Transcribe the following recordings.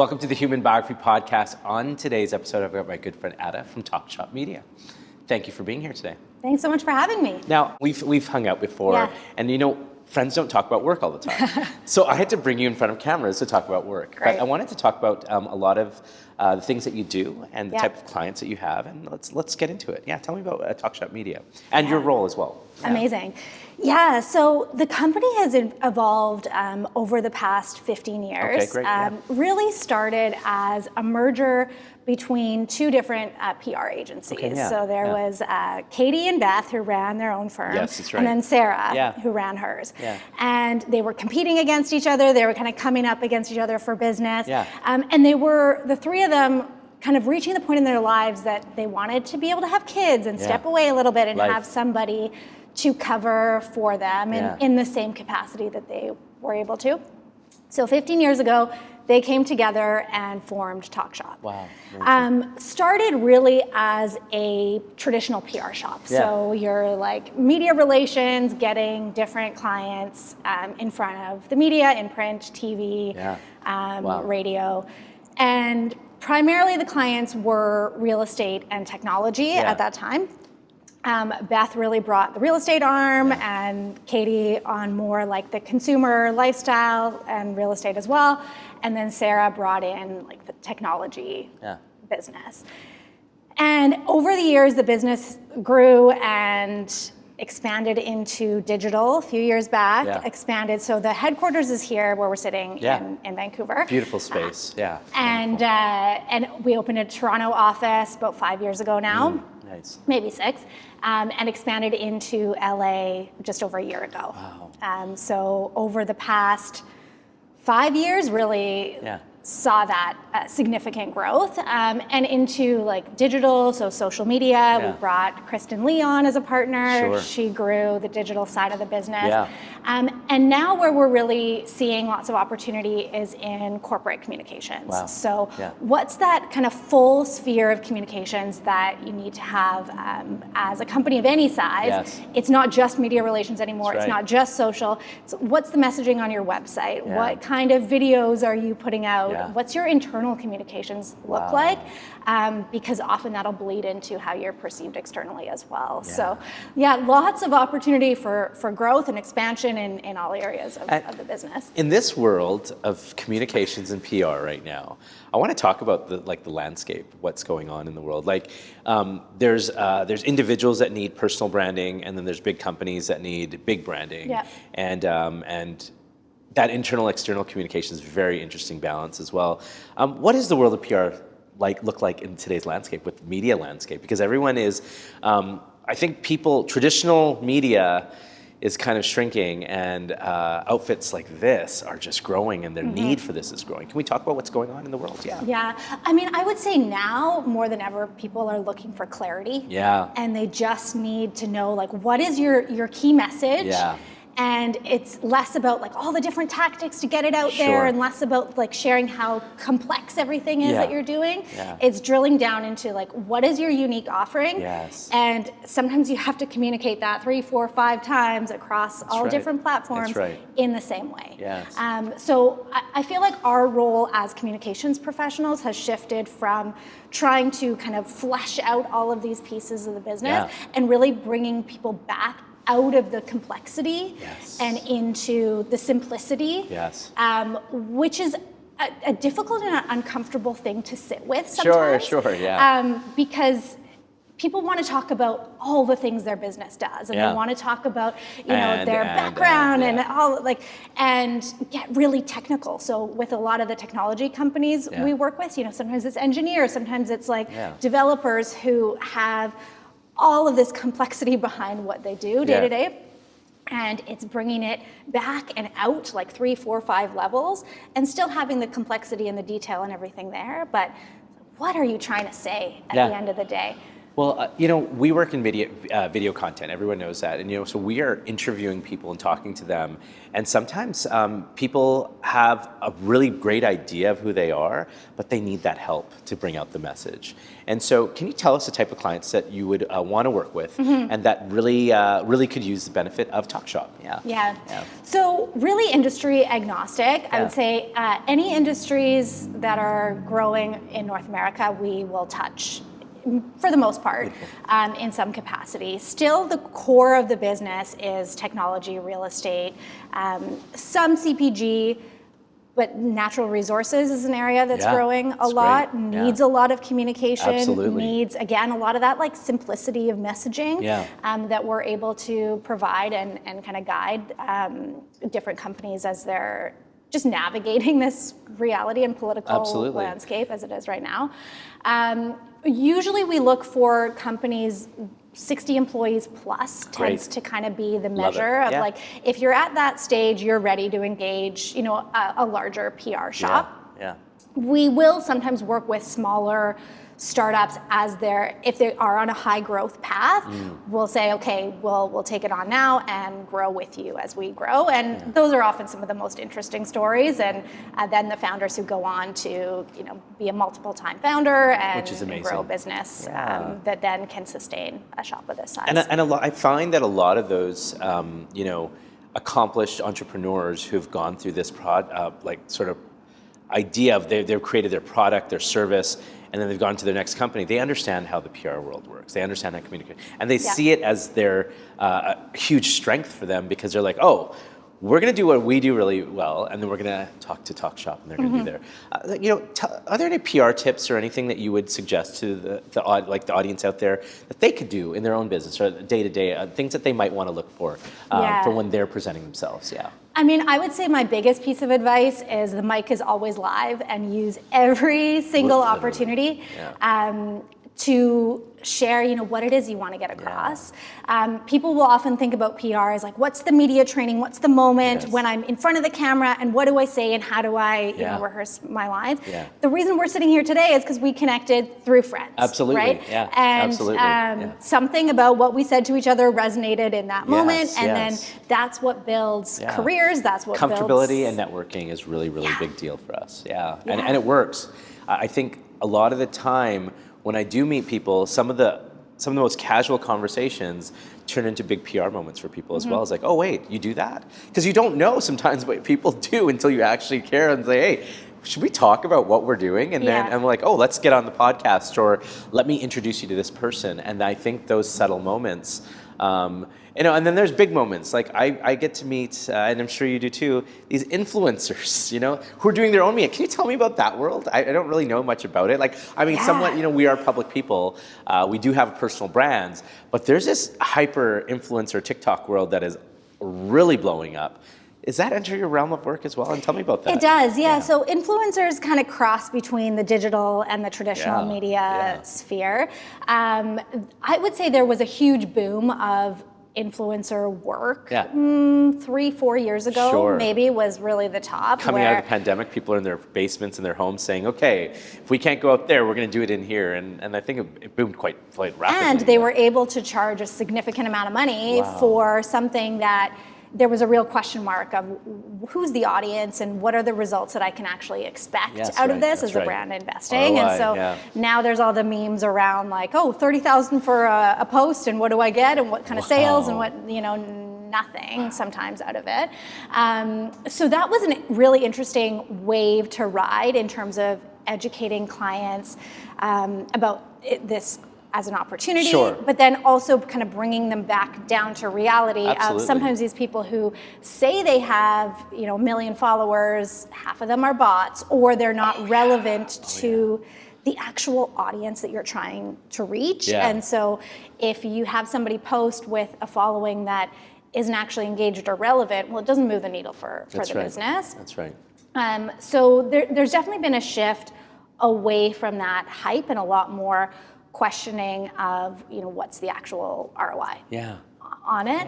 Welcome to the Human Biography Podcast. On today's episode, I've got my good friend Ada from Talk Shop Media. Thank you for being here today. Thanks so much for having me. Now, we've hung out before, and friends don't talk about work all the time. So I had to bring you in front of cameras to talk about work. Great. But I wanted to talk about a lot of the things that you do and the type of clients that you have, and let's get into it. Yeah, tell me about Talk Shop Media and your role as well. Yeah. Amazing. Yeah, so the company has evolved over the past 15 years. Okay, great. Really started as a merger between two different PR agencies. Okay, yeah, so there was Katie and Beth, who ran their own firm, Yes, that's right. and then Sarah, who ran hers. Yeah. And they were competing against each other. They were kind of coming up against each other for business. Yeah. And they were, the three of them, kind of reaching the point in their lives that they wanted to be able to have kids and step away a little bit and have somebody to cover for them in the same capacity that they were able to. So 15 years ago, they came together and formed Talk Shop. Wow. Started really as a traditional PR shop. Yeah. So you're like media relations, getting different clients in front of the media, in print, TV, radio. And primarily the clients were real estate and technology at that time. Beth really brought the real estate arm and Katie on more like the consumer lifestyle and real estate as well. And then Sarah brought in like the technology business. And over the years, the business grew and expanded into digital a few years back, expanded. So the headquarters is here where we're sitting in Vancouver. Beautiful space, And we opened a Toronto office about 5 years ago now. Nice. Maybe 6, and expanded into LA just over a year ago. Wow. So over the past 5 years, really saw that significant growth, and into like digital, so social media. We brought Kristen Lee on as a partner. Sure. She grew the digital side of the business. And now where we're really seeing lots of opportunity is in corporate communications. Wow. So what's that kind of full sphere of communications that you need to have as a company of any size? It's not just media relations anymore. It's not just social. So what's the messaging on your website? What kind of videos are you putting out? What's your internal communications look like? Because often that'll bleed into how you're perceived externally as well. So lots of opportunity for growth and expansion in all areas of the business. In this world of communications and PR right now, I want to talk about the landscape, what's going on in the world. Like there's individuals that need personal branding, and then there's big companies that need big branding. And that internal external communication is a very interesting balance as well. What does the world of PR look like in today's landscape with media landscape? Because everyone is, I think traditional media is kind of shrinking, and outfits like this are just growing, and their need for this is growing. Can we talk about what's going on in the world? Yeah, I mean, I would say now more than ever, people are looking for clarity. And they just need to know like, what is your key message? And it's less about like all the different tactics to get it out there, and less about like sharing how complex everything is that you're doing. It's drilling down into like, what is your unique offering? And sometimes you have to communicate that 3, 4, 5 times across all different platforms in the same way. So I feel like our role as communications professionals has shifted from trying to kind of flesh out all of these pieces of the business and really bringing people back out of the complexity and into the simplicity, which is a difficult and difficult thing to sit with sometimes. Because people want to talk about all the things their business does, and they want to talk about their background and all and get really technical. So with a lot of the technology companies we work with, sometimes it's engineers, sometimes it's like developers who have all of this complexity behind what they do day to day. And it's bringing it back and out like 3, 4, 5 levels, and still having the complexity and the detail and everything there. But what are you trying to say at the end of the day? Well, we work in video content. Everyone knows that, and so we are interviewing people and talking to them. And sometimes people have a really great idea of who they are, but they need that help to bring out the message. And so, can you tell us the type of clients that you would want to work with, and that really could use the benefit of Talk Shop? Yeah. So really industry agnostic. I would say any industries that are growing in North America, we will touch, for the most part, in some capacity. Still, the core of the business is technology, real estate, some CPG, but natural resources is an area that's growing a lot, needs a lot of communication, needs, again, a lot of that like simplicity of messaging that we're able to provide and kind of guide different companies as they're just navigating this reality and political landscape as it is right now. Usually we look for companies 60 employees plus tends to kind of be the measure of like, if you're at that stage, you're ready to engage, a larger PR shop. We will sometimes work with smaller startups if they are on a high growth path. We'll say, okay, we'll take it on now and grow with you as we grow. And those are often some of the most interesting stories. And then the founders who go on to, be a multiple time founder and grow a business that then can sustain a shop of this size. And I find that a lot of those, accomplished entrepreneurs who've gone through this sort of idea of they've created their product, their service, and then they've gone to their next company. They understand how the PR world works. They understand how to communicate. And they see it as their a huge strength for them because they're like, oh, we're going to do what we do really well, and then we're going to talk to Talk Shop, and they're going to be there. Are there any PR tips or anything that you would suggest to the audience out there that they could do in their own business or day-to-day, things that they might want to look for when they're presenting themselves? I mean, I would say my biggest piece of advice is the mic is always live and use every single opportunity to share, what it is you want to get across. People will often think about PR as like, what's the media training? What's the moment when I'm in front of the camera and what do I say and how do I rehearse my lines? The reason we're sitting here today is because we connected through friends. Absolutely. Right? And something about what we said to each other resonated in that moment. And then that's what builds careers. That's what comfortability and networking is really, really big deal for us. And it works. I think a lot of the time, when I do meet people, some of the most casual conversations turn into big PR moments for people as well. It's like, oh wait, you do that? Because you don't know sometimes what people do until you actually care and say, hey, should we talk about what we're doing? And then I'm like, oh, let's get on the podcast, or let me introduce you to this person. And I think those subtle moments, and then there's big moments. Like I get to meet, and I'm sure you do too, these influencers, who are doing their own media. Can you tell me about that world? I don't really know much about it. Somewhat, we are public people. We do have personal brands, but there's this hyper influencer TikTok world that is really blowing up. Does that enter your realm of work as well? And tell me about that. It does, yeah. So influencers kind of cross between the digital and the traditional media sphere. I would say there was a huge boom of influencer work 3-4 years ago, maybe was really the top. Coming out of the pandemic, people are in their basements in their homes saying, okay, if we can't go out there, we're going to do it in here. And I think it boomed quite rapidly. And they were able to charge a significant amount of money for something that there was a real question mark of who's the audience and what are the results that I can actually expect out of this as a brand investing. And so now there's all the memes around like, oh, $30,000 for a post and what do I get and what kind of sales and what, nothing sometimes out of it. So that was a really interesting wave to ride in terms of educating clients about this as an opportunity, but then also kind of bringing them back down to reality of sometimes these people who say they have, 1 million followers, half of them are bots, or they're not relevant to the actual audience that you're trying to reach. And so if you have somebody post with a following that isn't actually engaged or relevant, well, it doesn't move the needle for the business. That's right. So there's definitely been a shift away from that hype and a lot more questioning of, what's the actual ROI on it.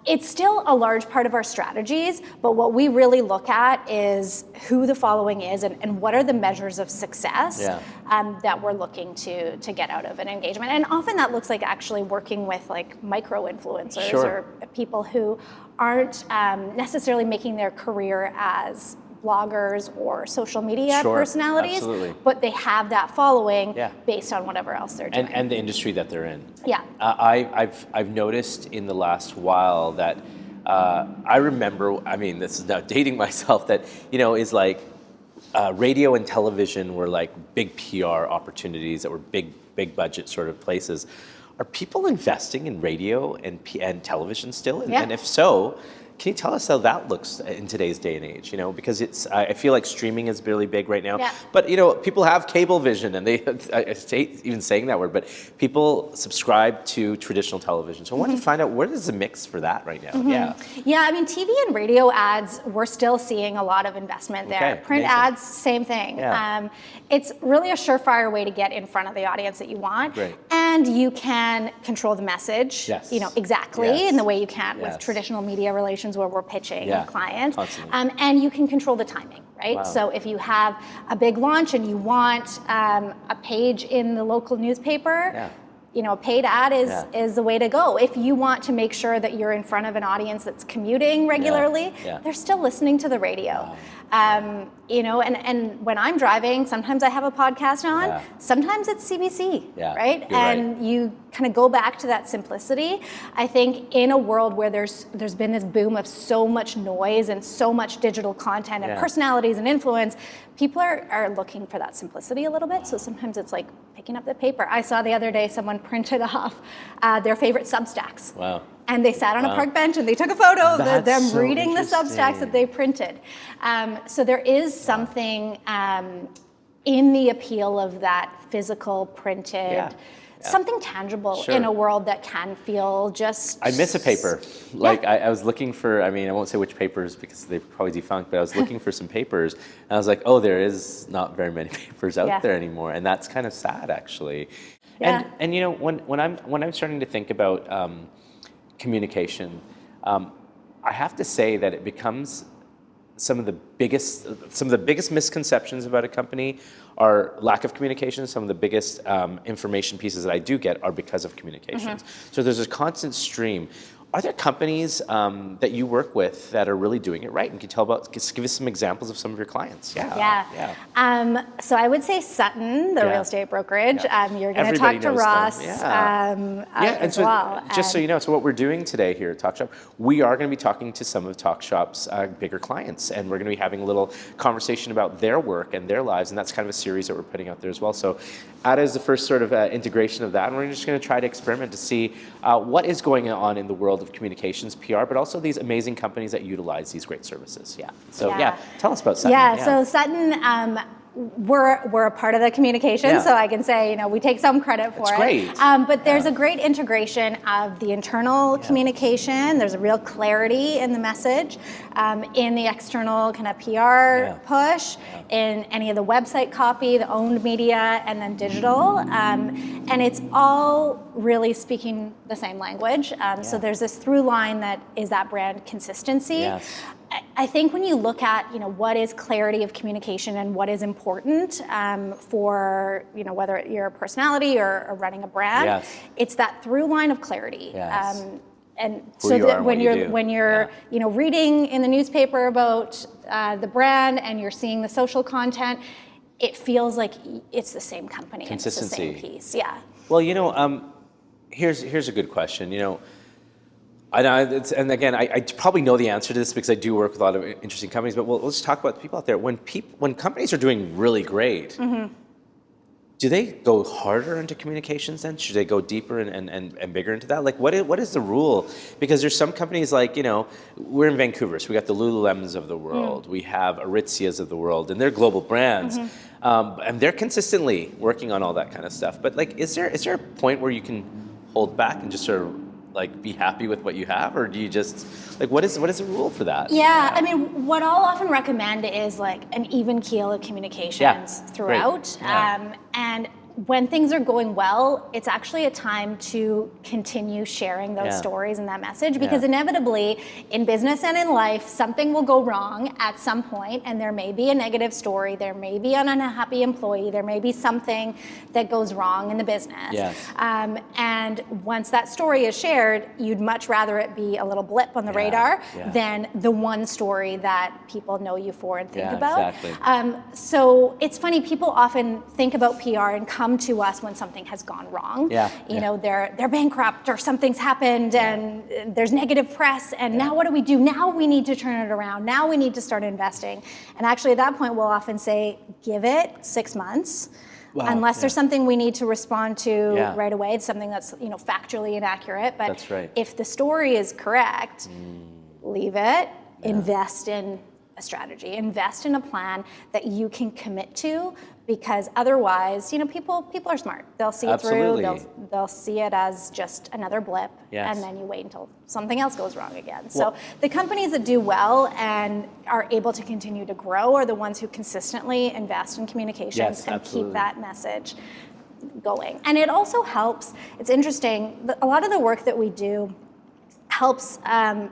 It's still a large part of our strategies, but what we really look at is who the following is and what are the measures of success that we're looking to get out of an engagement. And often that looks like actually working with like micro influencers or people who aren't necessarily making their career as bloggers or social media personalities, but they have that following based on whatever else they're doing. And the industry that they're in. Yeah. I've noticed in the last while that I remember, I mean, this is now dating myself, that, you know, is like radio and television were like big PR opportunities that were big budget sort of places. Are people investing in radio and television still? And if so, can you tell us how that looks in today's day and age? You know, because I feel like streaming is really big right now. But you know, people have cable vision, and I hate even saying that word, but people subscribe to traditional television. So I wanted to find out, what is the mix for that right now? Yeah, I mean, TV and radio ads, we're still seeing a lot of investment there. Print ads, same thing. It's really a surefire way to get in front of the audience that you want. And you can control the message, you know, exactly in the way you can with traditional media relations where we're pitching clients. And you can control the timing, right? So if you have a big launch and you want a page in the local newspaper, you know, a paid ad is the way to go. If you want to make sure that you're in front of an audience that's commuting regularly, they're still listening to the radio. You know, and when I'm driving, sometimes I have a podcast on, sometimes it's CBC, right? And you kind of go back to that simplicity. I think in a world where there's been this boom of so much noise and so much digital content and personalities and influence, people are looking for that simplicity a little bit. So sometimes it's like picking up the paper. I saw the other day someone printed off their favorite Substacks. And they sat on a park bench and they took a photo of them reading the Substacks that they printed. So there is something in the appeal of that physical printed, something tangible in a world that can feel just... I miss a paper. Like I was looking for, I mean, I won't say which papers because they're probably defunct, but I was looking for some papers and I was like, oh, there is not very many papers out there anymore. And that's kind of sad, actually. And you know, when I'm starting to think about communication, I have to say that it becomes some of the biggest misconceptions about a company are lack of communication. Some of the biggest information pieces that I do get are because of communications. So there's a constant stream. Are there companies that you work with that are really doing it right? And can you tell about, just give us some examples of some of your clients? So I would say Sutton, the real estate brokerage. You're going to talk to Ross as well. Just so you know, so what we're doing today here at Talk Shop, we are going to be talking to some of Talk Shop's bigger clients, and we're going to be having a little conversation about their work and their lives, and that's kind of a series that we're putting out there as well. So Ada is the first sort of integration of that, and we're just going to try to experiment to see what is going on in the world of communications, PR, but also these amazing companies that utilize these great services. So tell us about Sutton. So Sutton, we're a part of the communication, so I can say, you know, we take some credit for it. Great. But there's a great integration of the internal communication. There's a real clarity in the message, in the external kind of PR push, in any of the website copy, the owned media, and then digital. And it's all really speaking the same language. So there's this through line that is that brand consistency. I think when you look at, you know, what is clarity of communication and what is important for, you know, whether you're a personality or running a brand, it's that through line of clarity. And so that when you're you know, reading in the newspaper about the brand and you're seeing the social content, it feels like it's the same company. Consistency. And it's the same piece. Well, you know, here's a good question. You know, and again, I probably know the answer to this because I do work with a lot of interesting companies, but let's talk about the people out there. When companies are doing really great, do they go harder into communications then? Should they go deeper and bigger into that? Like, what is the rule? Because there's some companies like, you know, we're in Vancouver, so we got the Lululemons of the world, we have Aritzias of the world, and they're global brands, and they're consistently working on all that kind of stuff. But like, is there a point where you can hold back and just sort of like be happy with what you have, or do you just like what is the rule for that? I mean, what I'll often recommend is like an even keel of communications throughout, and when things are going well, it's actually a time to continue sharing those stories and that message, because inevitably in business and in life, something will go wrong at some point, and there may be a negative story, there may be an unhappy employee, there may be something that goes wrong in the business. Yes. And once that story is shared, you'd much rather it be a little blip on the radar than the one story that people know you for and think about. Exactly. So it's funny, people often think about PR and come to us when something has gone wrong. You know, they're bankrupt or something's happened and there's negative press, and now what do? Now we need to turn it around. Now we need to start investing. And actually at that point, we'll often say, give it 6 months. Wow, unless there's something we need to respond to right away. It's something that's, you know, factually inaccurate. But if the story is correct, leave it, invest in a strategy, invest in a plan that you can commit to, because otherwise, you know, people are smart. They'll see it through, they'll see it as just another blip, and then you wait until something else goes wrong again. So the companies that do well and are able to continue to grow are the ones who consistently invest in communications and keep that message going. And it also helps, it's interesting, a lot of the work that we do helps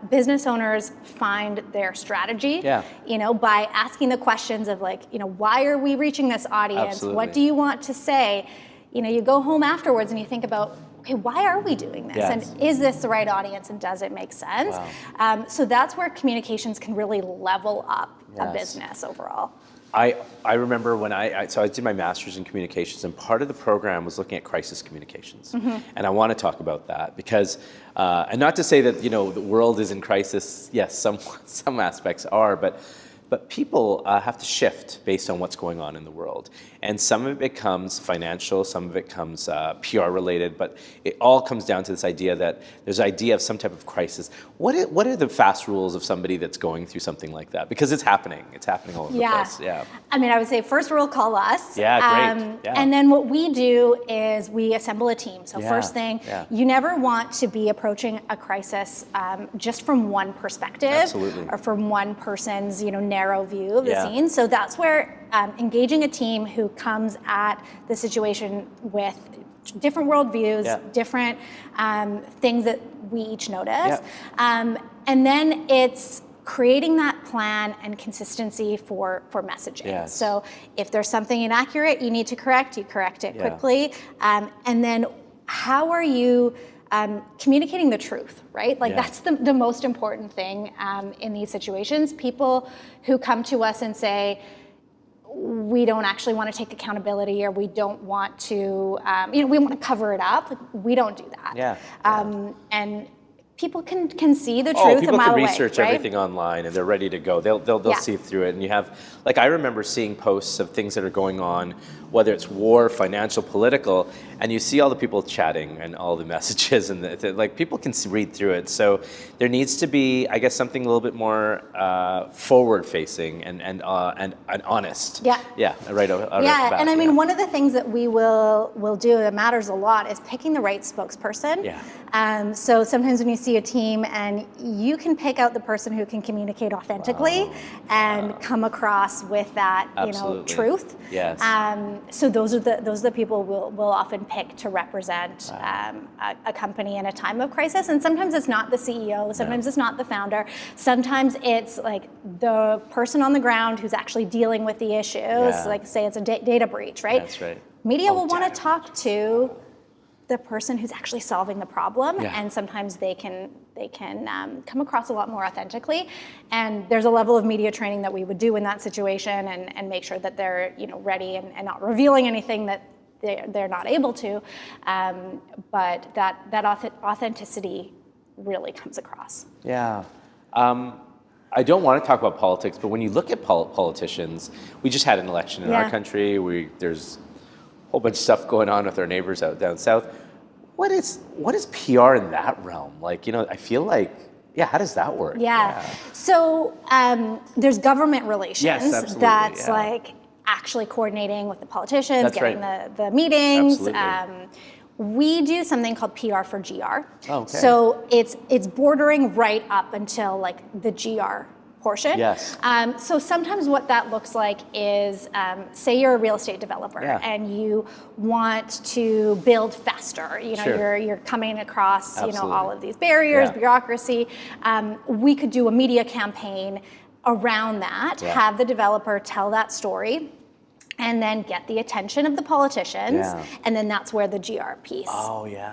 business owners find their strategy, you know, by asking the questions of, like, you know, why are we reaching this audience? What do you want to say? You know, you go home afterwards and you think about, okay, why are we doing this? And is this the right audience, and does it make sense? So that's where communications can really level up a business overall. I remember when so I did my master's in communications, and part of the program was looking at crisis communications. And I want to talk about that because, and not to say that, you know, the world is in crisis. Yes, some aspects are, but people have to shift based on what's going on in the world. And some of it comes financial, some of it comes PR related, but it all comes down to this idea that there's an idea of some type of crisis. What are the fast rules of somebody that's going through something like that? Because it's happening all over the place. I mean, I would say first rule, call us. Great. And then what we do is we assemble a team. So first thing, you never want to be approaching a crisis just from one perspective or from one person's, you know, narrow view of the scene. So that's where engaging a team who comes at the situation with different worldviews, different things that we each notice. And then it's creating that plan and consistency for messaging. So if there's something inaccurate you need to correct, you correct it quickly. And then how are you communicating the truth, right? Like that's the most important thing in these situations. People who come to us and say, we don't actually want to take accountability, or we don't want to, you know, we want to cover it up. Like, we don't do that. And people can see the truth a mile away. People can research everything online, and they're ready to go. They'll see through it. And you have, like, I remember seeing posts of things that are going on, whether it's war, financial, political, and you see all the people chatting and all the messages, and like people can read through it. So there needs to be, I guess, something a little bit more forward-facing and honest. Right. And I mean, one of the things that we will do that matters a lot is picking the right spokesperson. So sometimes when you see a team, and you can pick out the person who can communicate authentically and come across with that, you know, truth. So those are the people we'll often pick to represent a company in a time of crisis. And sometimes it's not the CEO, sometimes it's not the founder, sometimes it's like the person on the ground who's actually dealing with the issues. Like, say it's a data breach, right? That's right. Media will want to talk to the person who's actually solving the problem, and sometimes they can come across a lot more authentically. And there's a level of media training that we would do in that situation, and make sure that they're, you know, ready and not revealing anything that they're not able to. But that authenticity really comes across. I don't want to talk about politics, but when you look at politicians, we just had an election in our country. There's whole bunch of stuff going on with our neighbors out down south. What is PR in that realm? Like, you know, I feel like, how does that work? So there's government relations that's like actually coordinating with the politicians, getting the meetings. We do something called PR for GR. So it's bordering right up until like the GR portion. Yes. So sometimes what that looks like is, say you're a real estate developer and you want to build faster. You know, you're coming across all of these barriers, bureaucracy. We could do a media campaign around that, have the developer tell that story, and then get the attention of the politicians, and then that's where the GR piece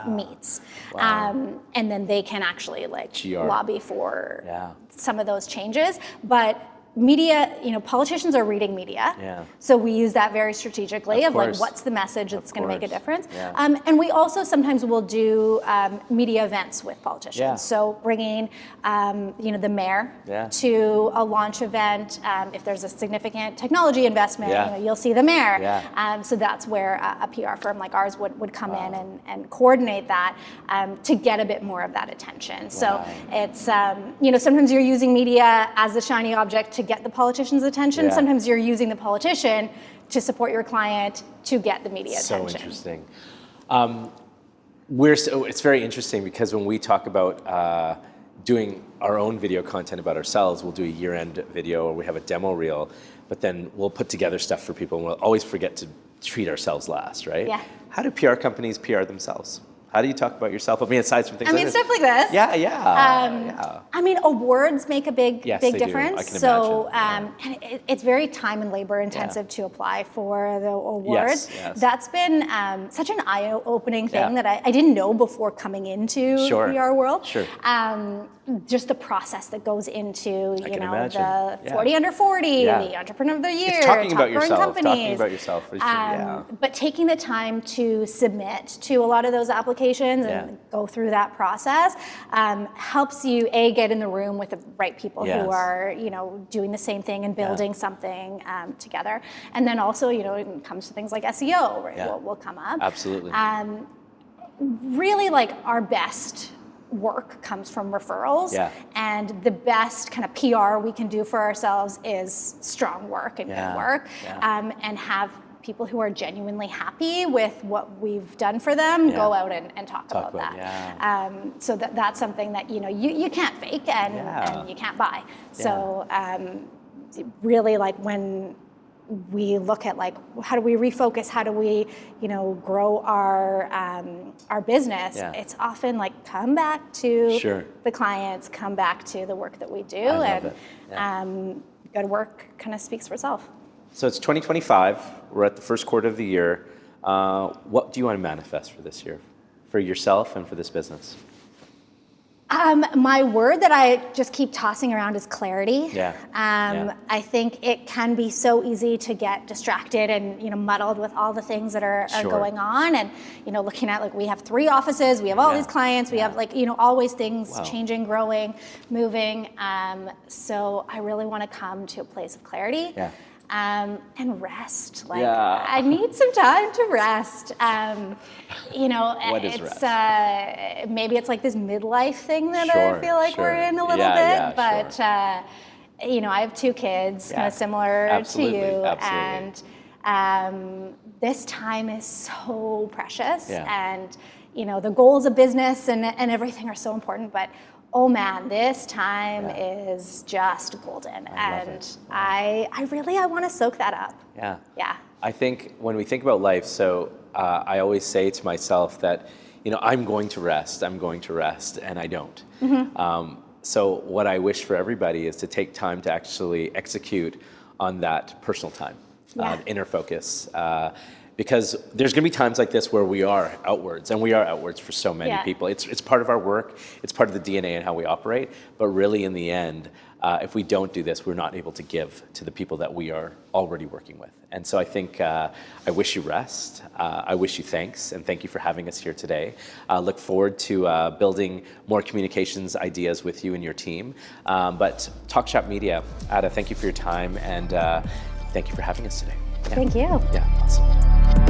meets. Wow. And then they can actually lobby for some of those changes. But media, politicians are reading media, so we use that very strategically of what's the message that's going to make a difference. And we also sometimes will do media events with politicians. So bringing the mayor to a launch event. If there's a significant technology investment, you'll see the mayor. So that's where a PR firm like ours would come in and coordinate that to get a bit more of that attention. So it's sometimes you're using media as a shiny object to get the politician's attention. Sometimes you're using the politician to support your client to get the media attention. So interesting. It's very interesting because when we talk about doing our own video content about ourselves, we'll do a year-end video or we have a demo reel, but then we'll put together stuff for people and we'll always forget to treat ourselves last, right? Yeah. How do PR companies PR themselves? How do you talk about yourself? Aside from things like this. Stuff like this. Yeah. Awards make a big difference. I can so, and it's very time and labor intensive to apply for the awards. Yes. That's been such an eye-opening thing that I didn't know before coming into the PR world. Sure. Just the process that goes into, the 40 under 40, the Entrepreneur of the Year, it's talking about companies. But taking the time to submit to a lot of those applications and go through that process helps you get in the room with the right people who are doing the same thing and building something together. And then also when it comes to things like SEO, right, will come up. Absolutely. Really, our best work comes from referrals, and the best kind of PR we can do for ourselves is strong work and good work, and have people who are genuinely happy with what we've done for them go out and talk about that. So that's something that you can't fake and you can't buy. So really, when we look at how do we refocus, how do we grow our business, it's often come back to the clients, come back to the work that we do, and good work kind of speaks for itself. So it's 2025, we're at the first quarter of the year. What do you want to manifest for this year, for yourself and for this business? My word that I just keep tossing around is clarity. I think it can be so easy to get distracted and muddled with all the things that are going on, and looking at we have 3 offices, we have all these clients, we have always things changing, growing, moving. So I really want to come to a place of clarity. And rest. I need some time to rest. What is rest? Maybe it's this midlife thing that I feel we're in a little bit. But I have 2 kids, kind of similar to you, and this time is so precious. And the goals of business and everything are so important, but oh man, this time is just golden. I want to soak that up. Yeah. I think when we think about life, I always say to myself that, I'm going to rest, and I don't. So what I wish for everybody is to take time to actually execute on that personal time, inner focus. Because there's going to be times like this where we are outwards, and we are outwards for so many people. It's part of our work, it's part of the DNA and how we operate, but really in the end, if we don't do this, we're not able to give to the people that we are already working with. And so I think I wish you rest, I wish you thanks, and thank you for having us here today. Look forward to building more communications ideas with you and your team. But Talk Shop Media, Ada, thank you for your time, and thank you for having us today. Thank you. Yeah, awesome.